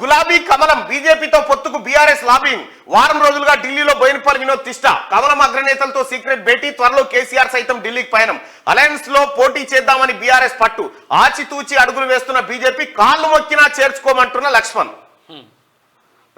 గులాబీ కమలం బీజేపీతో పొత్తుకు బీఆర్ఎస్ లాబింగ్. వారం రోజులుగా ఢిల్లీలో బోయినపల్లి వినోద్ తిష్ట. కమలం అగ్రనేతలతో సీక్రెట్ భేటీ. త్వరలో కేసీఆర్ సైతం ఢిల్లీకి పయనం. అలయన్స్ లో పోటీ చేద్దామని బీఆర్ఎస్ పట్టు. ఆచితూచి అడుగులు వేస్తున్న బీజేపీ కాళ్ళు మొక్కినా చేర్చుకోమంటున్న లక్ష్మణ్.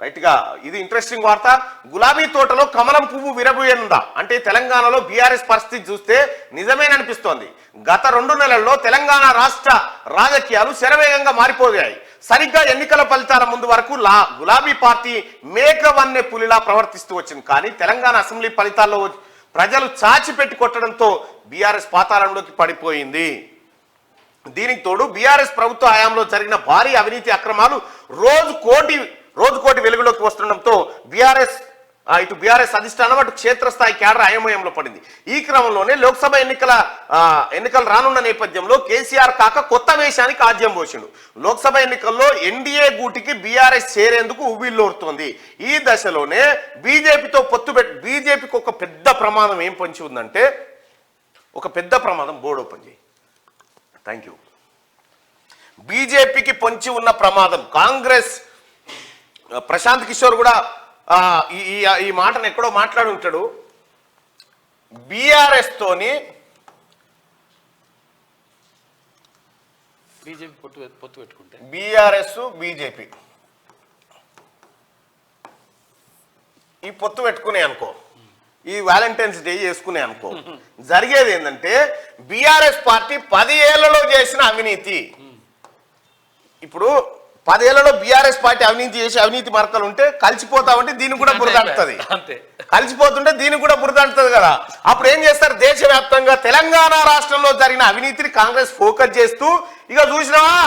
రైట్ గా ఇది ఇంట్రెస్టింగ్ వార్త. గులాబీ తోటలో కమలం పువ్వు విరబూయనుందా అంటే తెలంగాణలో బీఆర్ఎస్ పరిస్థితి చూస్తే నిజమేననిపిస్తోంది. గత 2 నెలల్లో తెలంగాణ రాష్ట్ర రాజకీయాలు శరవేగంగా మారిపోయాయి. సరిగ్గా ఎన్నికల ఫలితాల ముందు వరకు గులాబీ పార్టీ మేకవన్నె పులిలా ప్రవర్తిస్తూ వచ్చింది. కానీ తెలంగాణ అసెంబ్లీ ఫలితాల్లో ప్రజలు చాచిపెట్టి కొట్టడంతో బీఆర్ఎస్ పాతాళంలోకి పడిపోయింది. దీనికి తోడు బీఆర్ఎస్ ప్రభుత్వ హయాంలో జరిగిన భారీ అవినీతి అక్రమాలు రోజు కోటి వెలుగులోకి వస్తుండడంతో ఇటు బీఆర్ఎస్ అధిష్టానం అటు క్షేత్రస్థాయి కేడర్ అయోమయంలో పడింది. ఈ క్రమంలోనే లోక్సభ ఎన్నికలు రానున్న నేపథ్యంలో కేసీఆర్ కాక కొత్త వేషానికి ఆద్యం పోసిండు. లోక్సభ ఎన్నికల్లో ఎన్డీఏ గూటికి బీఆర్ఎస్ చేరేందుకు ఉవ్విళ్ళూరుతోంది. ఈ దశలోనే బీజేపీతో బీజేపీకి ఒక పెద్ద ప్రమాదం ఏం పొంచి ఉందంటే ఒక పెద్ద ప్రమాదం. బోర్డు ఓపెన్ చేయి. Thank you. బీజేపీకి పొంచి ఉన్న ప్రమాదం. కాంగ్రెస్ ప్రశాంత్ కిషోర్ కూడా ఈ మాటను ఎక్కడో మాట్లాడి ఉంటాడు. బీఆర్ఎస్ తోని బీజేపీ పొత్తు పెట్టుకుంటే బీఆర్ఎస్ బీజేపీ ఈ పొత్తు పెట్టుకునే అనుకో, ఈ వ్యాలంటైన్స్ డే చేసుకునే అనుకో, జరిగేది ఏంటంటే బీఆర్ఎస్ పార్టీ 10 ఏళ్లలో చేసిన అవినీతి ఇప్పుడు 10 ఏళ్లలో బీఆర్ఎస్ పార్టీ అవినీతి చేసి అవినీతి మరకలు ఉంటే కలిసిపోతా ఉంటే దీనికి కూడా బురదంటుతుంది. కలిసిపోతుంటే దీనికి కూడా బురదంటుతుంది కదా. అప్పుడు ఏం చేస్తారు, దేశవ్యాప్తంగా తెలంగాణ రాష్ట్రంలో జరిగిన అవినీతిని కాంగ్రెస్ ఫోకస్ చేస్తూ ఇక చూసినావా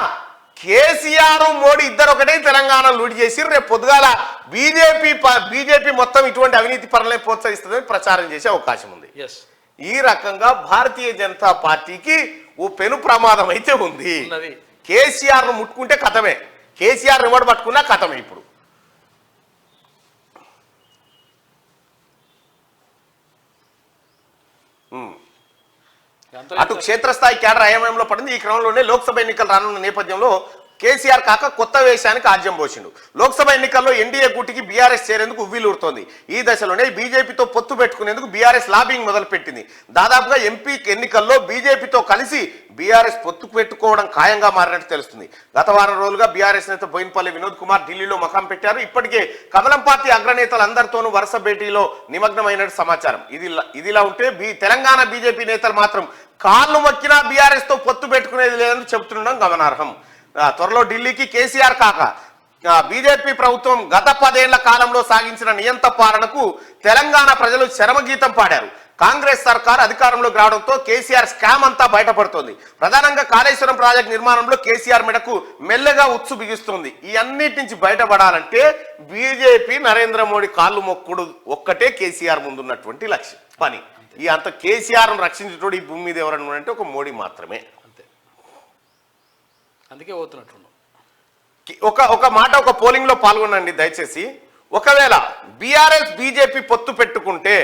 కేసీఆర్ మోడీ ఇద్దరు ఒకటే తెలంగాణ లూడి చేసి రేపు పొద్దుగాల బీజేపీ మొత్తం ఇటువంటి అవినీతి పనులే ప్రోత్సహిస్తుందని ప్రచారం చేసే అవకాశం ఉంది. ఈ రకంగా భారతీయ జనతా పార్టీకి ఓ పెను ప్రమాదం అయితే ఉంది. కేసీఆర్ ను ముట్టుకుంటే కథమే, కేసీఆర్ రిమోట్ పట్టుకున్నా కథమే. ఇప్పుడు అటు క్షేత్రస్థాయి కేడర్ అయోమయంలో పడింది. ఈ క్రమంలోనే లోక్సభ ఎన్నికలు రానున్న నేపథ్యంలో కేసీఆర్ కాక కొత్త వేషానికి ఆద్యం పోసిండు. లోక్సభ ఎన్నికల్లో ఎన్డీఏ గూటికి బీఆర్ఎస్ చేరేందుకు ఉవ్విలూరుతోంది. ఈ దశలోనే బీజేపీతో పొత్తు పెట్టుకునేందుకు బీఆర్ఎస్ లాబింగ్ మొదలుపెట్టింది. దాదాపుగా ఎంపీ ఎన్నికల్లో బీజేపీతో కలిసి బీఆర్ఎస్ పొత్తు పెట్టుకోవడం ఖాయంగా మారినట్టు తెలుస్తుంది. గత వారం రోజులుగా బీఆర్ఎస్ నేత బోయినపల్లి వినోద్ కుమార్ ఢిల్లీలో మకాం పెట్టారు. ఇప్పటికే కమలం పార్టీ అగ్రనేతలందరితోనూ వరుస భేటీలో నిమగ్నమైనట్టు సమాచారం. ఇదిలా ఉంటే తెలంగాణ బీజేపీ నేతలు మాత్రం కాళ్ళు మొక్కినా బీఆర్ఎస్ తో పొత్తు పెట్టుకునేది లేదని చెబుతుండడం గమనార్హం. త్వరలో ఢిల్లీకి కేసీఆర్ కాక బీజేపీ ప్రభుత్వం గత 10 ఏళ్ల కాలంలో సాగించిన నియంత పాలనకు తెలంగాణ ప్రజలు చరమగీతం పాడారు. కాంగ్రెస్ సర్కార్ అధికారంలోకి రావడంతో కేసీఆర్ స్కామ్ అంతా బయటపడుతోంది. ప్రధానంగా కాళేశ్వరం ప్రాజెక్టు నిర్మాణంలో కేసీఆర్ మెడకు మెల్లగా ఉత్సు బిగిస్తుంది. ఈ అన్నిటి నుంచి బయటపడాలంటే బీజేపీ నరేంద్ర మోడీ కాళ్ళు మొక్కుడు ఒక్కటే కేసీఆర్ ముందున్నటువంటి లక్ష్యం పని. ఈ అంత కేసీఆర్ రక్షించేటోడు ఈ భూమి మీద ఎవరన్నా అంటే ఒక మోడీ మాత్రమే. అందుకే పోతున్నట్టు ఒక మాట ఒక పోలింగ్ లో పాల్గొనండి దయచేసి. ఒకవేళ బీఆర్ఎస్ బీజేపీ పొత్తు పెట్టుకుంటే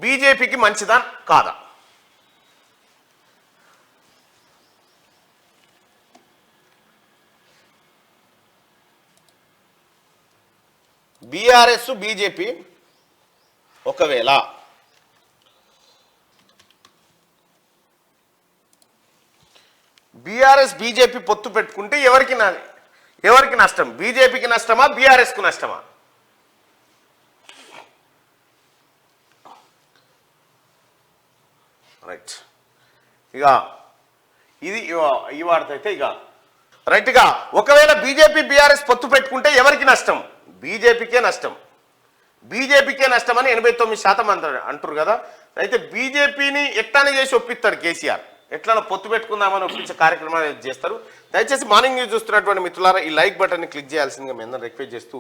బీజేపీకి మంచిదా కాదా? బీఆర్ఎస్ బీజేపీ ఒకవేళ బీఆర్ఎస్ బీజేపీ పొత్తు పెట్టుకుంటే ఎవరికి నష్టం? బీజేపీకి నష్టమా బీఆర్ఎస్కు నష్టమా? రైట్, ఇక ఇది ఈ వార్త అయితే ఇక రైట్గా ఒకవేళ బీజేపీ బీఆర్ఎస్ పొత్తు పెట్టుకుంటే ఎవరికి నష్టం? బీజేపీకే నష్టం. బీజేపీకే నష్టం అని 89% అంటారు కదా. అయితే బీజేపీని ఎట్లానే చేసి ఒప్పిస్తాడు కేసీఆర్. ఎట్లా పొత్తు పెట్టుకుందామని ఒప్పించే కార్యక్రమాలు చేస్తారు. దయచేసి మార్నింగ్ న్యూస్ చూస్తున్నటువంటి మిత్రులారా ఈ లైక్ బటన్ని క్లిక్ చేయాల్సిందిగా మీ అందరూ రిక్వెస్ట్ చేస్తూ